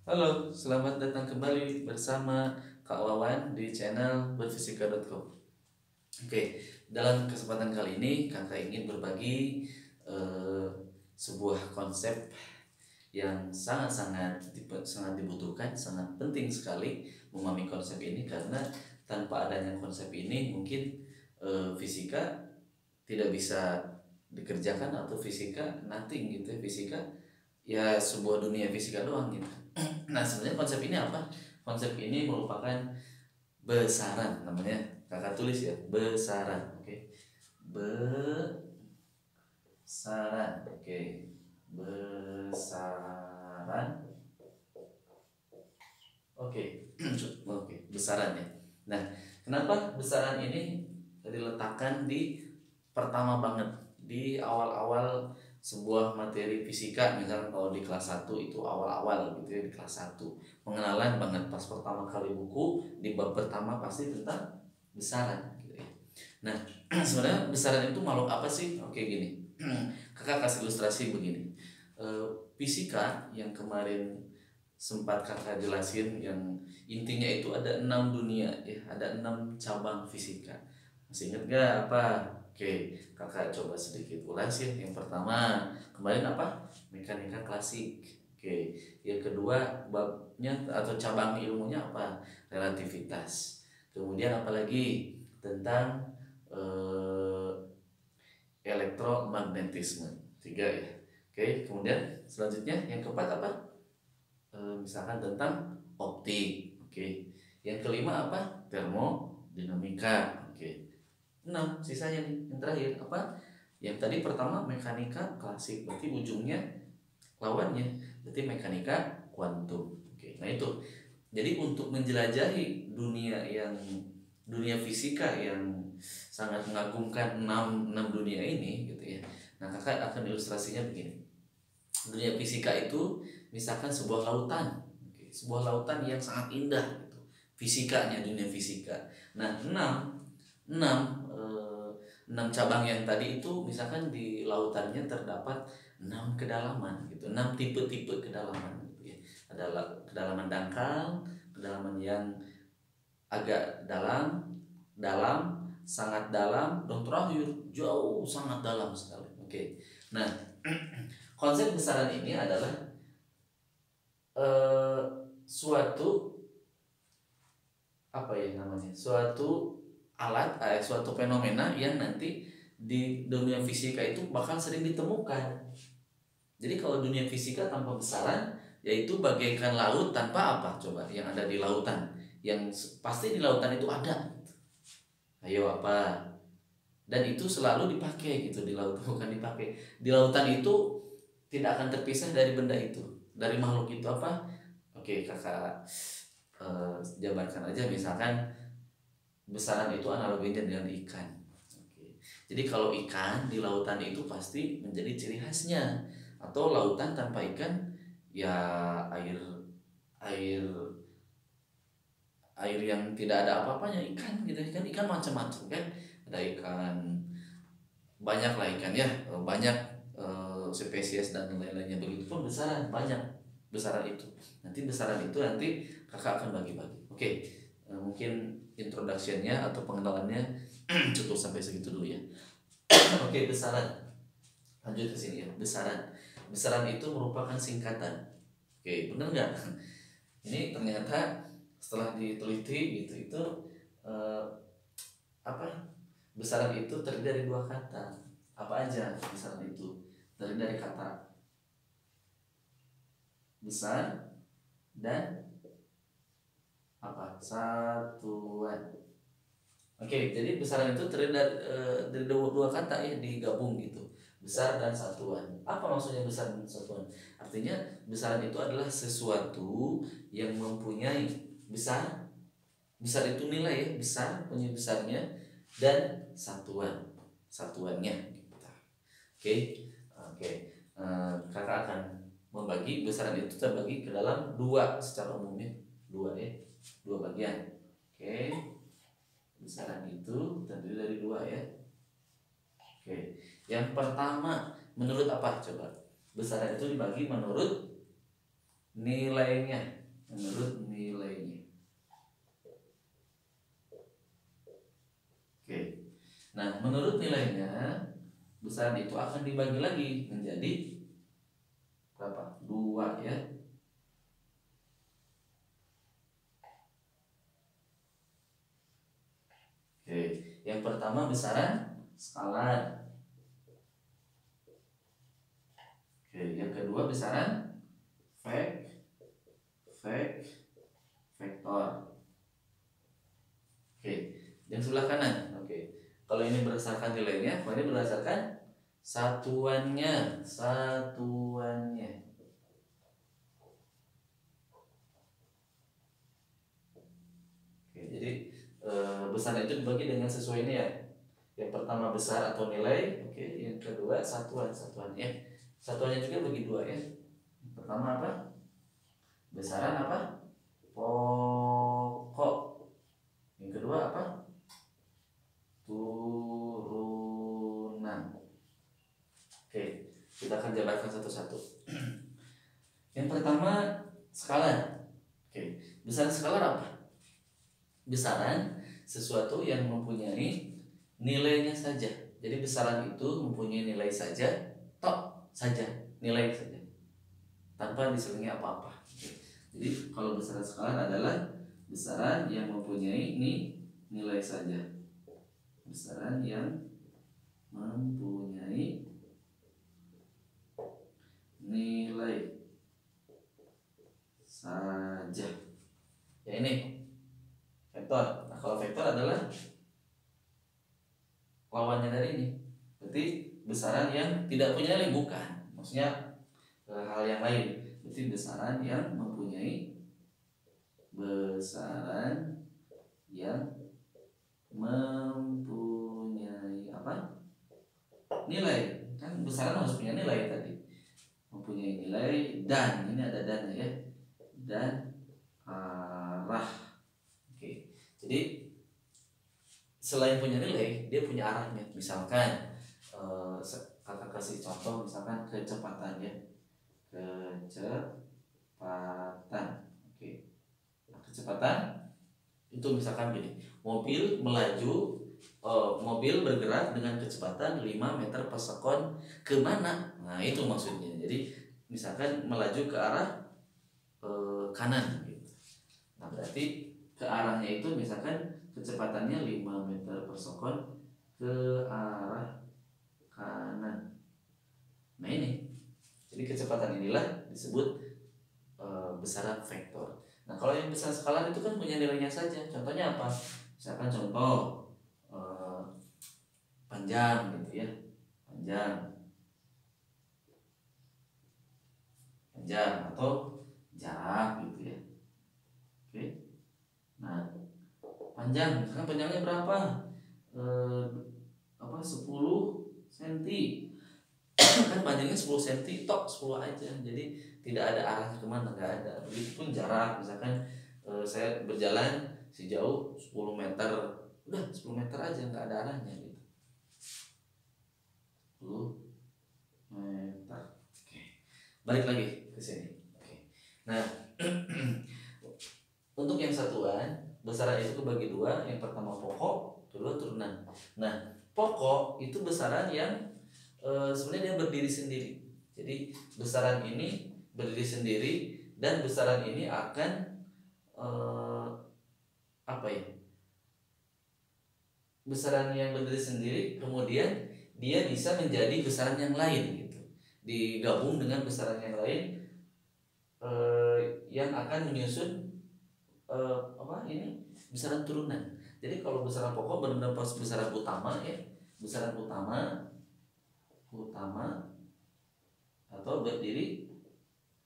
Halo, selamat datang kembali bersama Kak Wawan di channel berfisika.com. Oke, dalam kesempatan kali ini kakak ingin berbagi eh, sebuah konsep yang sangat dibutuhkan, sangat penting sekali memahami konsep ini karena tanpa adanya konsep ini mungkin fisika tidak bisa dikerjakan atau fisika nothing gitu ya. Fisika ya sebuah dunia fisika doang gitu. Nah, sebenarnya konsep ini apa? Konsep ini merupakan besaran namanya. Kakak tulis ya, besaran. Oke. Besaran. Oke. Besaran. Oke. Oke, besaran ya. Nah, kenapa besaran ini diletakkan di pertama banget di awal-awal sebuah materi fisika, misalnya kalau di kelas 1 itu awal-awal gitu ya, di kelas 1 pengenalan banget pas pertama kali buku di bab pertama pasti tentang besaran gitu ya. Nah, sebenarnya besaran itu makhluk apa sih? Oke, gini. Kakak kasih ilustrasi begini. Fisika yang kemarin sempat kakak jelasin yang intinya itu ada 6 dunia ya, ada 6 cabang fisika. Masih ingat gak apa? Oke, kakak coba sedikit ulas ya. Yang pertama kemarin apa? Mekanika klasik. Oke, yang kedua babnya atau cabang ilmunya apa? Relativitas. Kemudian apalagi tentang eh, elektromagnetisme. Tiga ya. Oke, kemudian selanjutnya yang keempat apa? Misalkan tentang optik. Oke. Yang kelima apa? Termodinamika. Oke. 6 sisanya nih. Yang terakhir apa? Yang tadi pertama mekanika klasik, berarti ujungnya lawannya, berarti mekanika kuantum. Oke. Nah, itu. Jadi untuk menjelajahi dunia fisika yang sangat mengagumkan 6 dunia ini gitu ya. Nah, kakak akan ilustrasinya begini. Dunia fisika itu misalkan sebuah lautan. Oke, sebuah lautan yang sangat indah gitu. Fisikanya, dunia fisika. Nah, enam eh, 6 cabang yang tadi itu misalkan di lautannya terdapat 6 kedalaman gitu, 6 tipe-tipe kedalaman gitu ya. Ada kedalaman dangkal, kedalaman yang agak dalam, dalam, sangat dalam, dan terakhir jauh sangat dalam sekali. Oke. Nah, konsep besaran ini adalah eh, suatu apa ya namanya? Suatu alat, suatu fenomena yang nanti di dunia fisika itu bakal sering ditemukan. Jadi kalau dunia fisika tanpa besaran, yaitu bagaikan laut tanpa apa? Coba yang ada di lautan. Yang pasti di lautan itu ada. Ayo apa? Dan itu selalu dipakai gitu di laut, bukan dipakai. Di lautan itu tidak akan terpisah dari benda itu, dari makhluk itu apa. Oke, kakak jabarkan aja, misalkan besaran itu analoginya dengan ikan. Oke. Jadi kalau ikan di lautan itu pasti menjadi ciri khasnya, atau lautan tanpa ikan ya air air air yang tidak ada apa-apanya, ikan gitu kan. Ikan macam-macam kan, ada ikan, banyak lah ikan ya, banyak spesies dan lain-lainnya. Begitupun besaran, banyak besaran itu. Nanti besaran itu nanti kakak akan bagi-bagi. Oke, mungkin introductionnya atau pengenalannya cukup sampai segitu dulu ya. Oke, besaran. Lanjut ke sini ya. Besaran itu merupakan singkatan. Oke, benar nggak? Ini ternyata setelah diteliti gitu itu eh, apa? Besaran itu terdiri dari 2 kata. Apa aja besaran itu? Terdiri dari kata besar dan apa? Satuan. Oke, jadi besaran itu terdiri dari dua kata ya, digabung gitu. Besar dan satuan. Apa maksudnya besar dan satuan? Artinya besaran itu adalah sesuatu yang mempunyai besar. Besar itu nilai ya, besar punya besarnya, dan satuannya gitu. Oke. Oke. Kakak akan membagi besaran itu terbagi ke dalam 2 secara umumnya. 2 ya. 2 bagian. Oke. Besaran itu terdiri dari 2 ya. Oke. Yang pertama menurut apa coba? Besaran itu dibagi menurut nilainya. Menurut nilainya. Oke. Nah, menurut nilainya besaran itu akan dibagi lagi menjadi berapa? 2 ya. Oke, yang pertama besaran skalar. Oke, yang kedua besaran vektor. Oke, yang sebelah kanan. Oke, kalau ini berdasarkan nilainya, kalau ini berdasarkan satuannya. Oke, jadi besaran itu dibagi dengan sesuai ini ya. Yang pertama besar atau nilai, oke. Yang kedua satuannya. Satuannya juga bagi 2 ya. Yang pertama apa? Besaran apa? Pokok. Yang kedua apa? Turunan. Oke, kita akan jabarkan satu-satu. Yang pertama skalar. Oke, besaran skalar apa? Besaran sesuatu yang mempunyai nilainya saja. Jadi besaran itu mempunyai nilai saja, tok saja, nilai saja, tanpa diselingi apa-apa. Jadi kalau besaran skalar adalah besaran yang mempunyai nilai saja. Besaran yang mempunyai nilai saja. Ya ini vektor. Nah, kalau vektor adalah lawannya dari ini. Berarti besaran yang tidak punya nilai, bukan. Maksudnya hal yang lain. Berarti besaran yang mempunyai apa? Nilai. Kan besaran harus punya nilai tadi. Mempunyai nilai dan ini ada dan ya. Dan arah. Oke. Jadi selain punya nilai, dia punya arahnya. Misalkan kakak kasih contoh, misalkan kecepatan ya. Kecepatan. Oke. Nah, kecepatan itu misalkan gini, mobil bergerak dengan kecepatan 5 meter per sekon kemana? Nah itu maksudnya. Jadi misalkan melaju ke arah kanan gitu. Nah berarti ke arahnya itu misalkan kecepatannya 5 meter per sekon ke arah kanan. Nah ini, jadi kecepatan inilah disebut besaran vektor. Nah kalau yang besaran skalar itu kan punya nilainya saja. Contohnya apa? Misalkan contoh panjang gitu ya, panjang atau jarak gitu ya. Oke. Nah panjang, misalkan panjangnya berapa? 10 cm. Kan panjangnya 10 cm, tok 10 aja. Jadi tidak ada arahnya kemana, nggak ada. Begitupun jarak, misalkan saya berjalan sejauh 10 meter, udah 10 meter aja, nggak ada arahnya gitu. 10 meter. Oke. Balik lagi ke sini. Oke. Nah, untuk yang satuan besaran itu kebagi 2. Yang pertama pokok, kedua turunan. Nah, pokok itu besaran yang sebenarnya dia berdiri sendiri. Jadi besaran ini berdiri sendiri dan besaran ini akan besaran yang berdiri sendiri kemudian dia bisa menjadi besaran yang lain gitu, digabung dengan besaran yang lain yang akan menyusun besaran turunan. Jadi kalau besaran pokok benar-benar besaran utama ya, besaran utama atau berdiri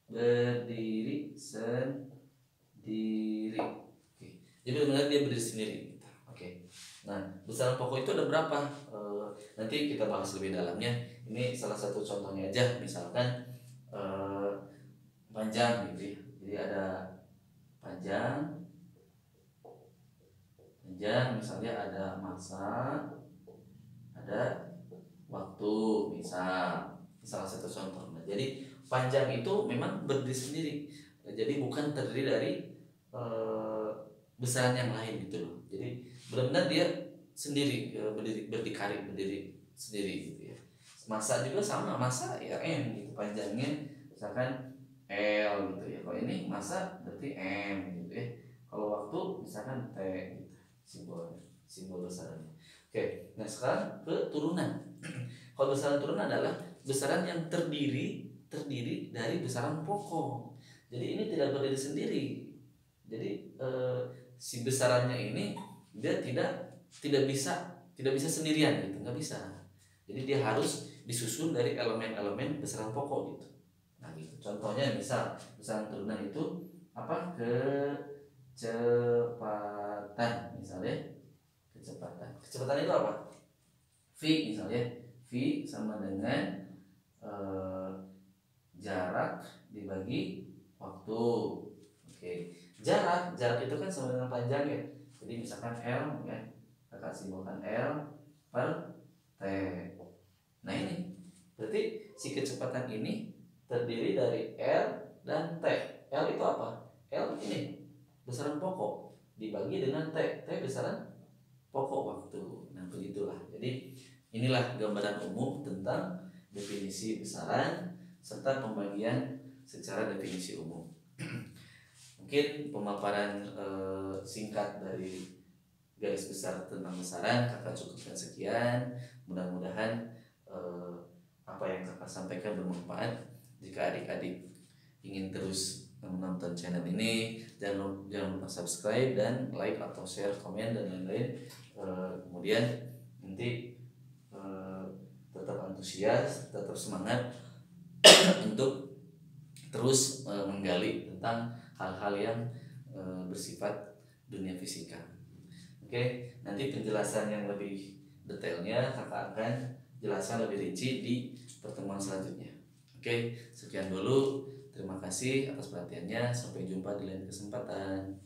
sendiri. Oke. Jadi benar-benar dia berdiri sendiri. Oke. Nah, besaran pokok itu ada berapa? Nanti kita bahas lebih dalamnya. Ini salah satu contohnya aja. Misalkan panjang gitu ya. Jadi ada panjang, misalnya ada masa, ada waktu, misal salah satu contoh. Nah, jadi panjang itu memang berdiri sendiri. Jadi bukan terdiri dari besaran yang lain gitu loh. Jadi benar-benar dia sendiri, berdiri sendiri gitu ya. Masa juga sama, masa ya M gitu, panjangnya misalkan L gitu ya. Kalau ini masa berarti M gitu ya. Kalau waktu misalkan T gitu simbol besarannya. Oke, nah sekarang ke turunan. Kalau besaran turunan adalah besaran yang terdiri dari besaran pokok. Jadi ini tidak berdiri sendiri. Jadi si besarannya ini dia tidak bisa sendirian gitu, nggak bisa. Jadi dia harus disusun dari elemen-elemen besaran pokok gitu. Nah gitu. Contohnya misal besaran turunan itu apa? Kecepatan misalnya. Kecepatan itu apa? V misalnya. V sama dengan jarak dibagi waktu. Oke. Jarak itu kan sama dengan panjang ya. Jadi misalkan L ya. Kakak simbolkan L per T. Nah ini berarti si kecepatan ini terdiri dari L dan T. L itu apa? L ini besaran pokok dibagi dengan T. T besaran pokok waktu. Nah begitulah. Jadi inilah gambaran umum tentang definisi besaran serta pembagian secara definisi umum. Mungkin pemaparan singkat dari garis besar tentang besaran kakak cukupkan sekian. Mudah-mudahan apa yang kakak sampaikan bermanfaat. Jika adik-adik ingin terus menonton channel ini, jangan lupa subscribe dan like atau share, komen dan lain-lain. Kemudian nanti tetap antusias, tetap semangat untuk terus menggali tentang hal-hal yang bersifat dunia fisika. Oke, nanti penjelasan yang lebih detailnya kakak akan jelaskan lebih rinci di pertemuan selanjutnya. Oke, sekian dulu. Terima kasih atas perhatiannya. Sampai jumpa di lain kesempatan.